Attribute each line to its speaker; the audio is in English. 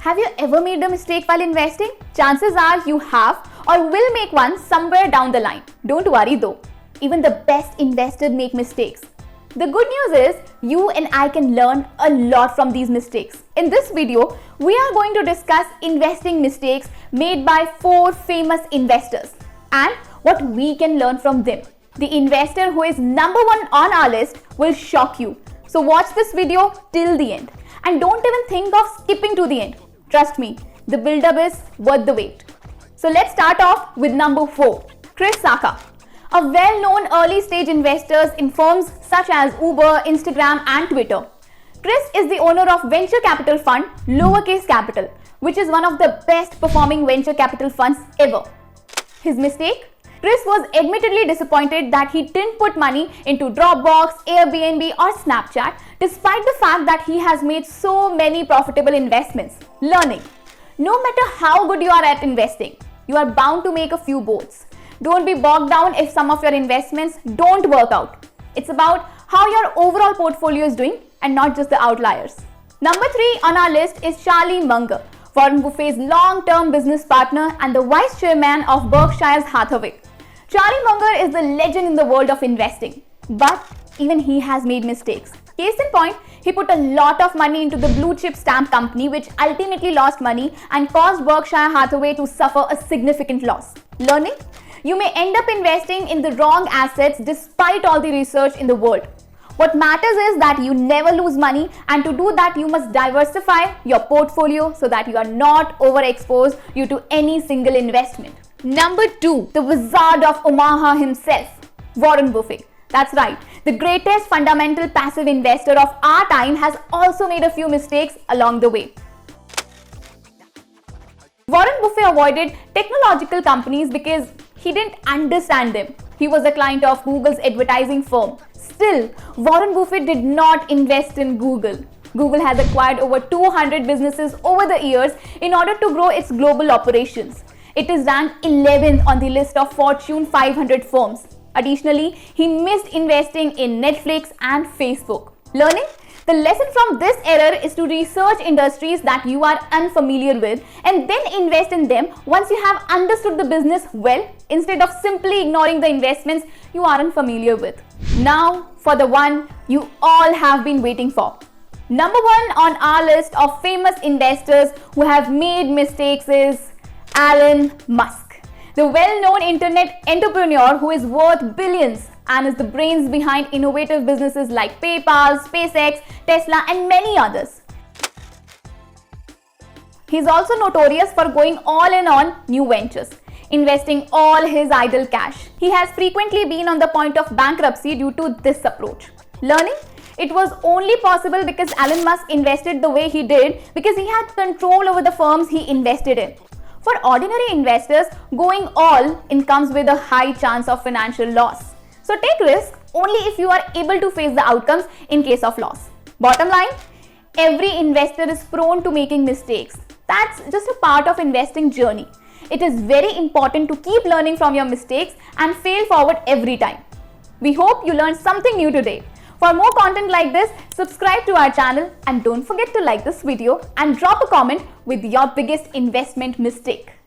Speaker 1: Have you ever made a mistake while investing? Chances are you have or will make one somewhere down the line. Don't worry though. Even the best investors make mistakes. The good news is you and I can learn a lot from these mistakes. In this video, we are going to discuss investing mistakes made by 4 famous investors and what we can learn from them. The investor who is number 1 on our list will shock you. So watch this video till the end and don't even think of skipping to the end. Trust me, the build-up is worth the wait. So let's start off with number 4, Chris Sacca. A well-known early-stage investor in firms such as Uber, Instagram and Twitter. Chris is the owner of venture capital fund Lowercase Capital, which is one of the best performing venture capital funds ever. His mistake? Chris was admittedly disappointed that he didn't put money into Dropbox, Airbnb or Snapchat despite the fact that he has made so many profitable investments. Learning. No matter how good you are at investing, you are bound to make a few boats. Don't be bogged down if some of your investments don't work out. It's about how your overall portfolio is doing and not just the outliers. Number 3 on our list is Charlie Munger, Warren Buffett's long-term business partner and the vice chairman of Berkshire Hathaway. Charlie Munger is the legend in the world of investing, but even he has made mistakes. Case in point, he put a lot of money into the blue chip stamp company which ultimately lost money and caused Berkshire Hathaway to suffer a significant loss. Learning? You may end up investing in the wrong assets despite all the research in the world. What matters is that you never lose money, and to do that you must diversify your portfolio so that you are not overexposed due to any single investment. Number 2, the Wizard of Omaha himself, Warren Buffett. That's right, the greatest fundamental passive investor of our time has also made a few mistakes along the way. Warren Buffett avoided technological companies because he didn't understand them. He was a client of Google's advertising firm. Still, Warren Buffett did not invest in Google. Google has acquired over 200 businesses over the years in order to grow its global operations. It is ranked 11th on the list of Fortune 500 firms. Additionally, he missed investing in Netflix and Facebook. Learning? The lesson from this error is to research industries that you are unfamiliar with and then invest in them once you have understood the business well, instead of simply ignoring the investments you aren't familiar with. Now for the one you all have been waiting for. Number 1 on our list of famous investors who have made mistakes is Elon Musk, the well-known internet entrepreneur who is worth billions and is the brains behind innovative businesses like PayPal, SpaceX, Tesla and many others. He is also notorious for going all in on new ventures, investing all his idle cash. He has frequently been on the point of bankruptcy due to this approach. Learning? It was only possible because Elon Musk invested the way he did because he had control over the firms he invested in. For ordinary investors, going all in comes with a high chance of financial loss. So take risks only if you are able to face the outcomes in case of loss. Bottom line, every investor is prone to making mistakes. That's just a part of investing journey. It is very important to keep learning from your mistakes and fail forward every time. We hope you learned something new today. For more content like this, subscribe to our channel and don't forget to like this video and drop a comment with your biggest investment mistake.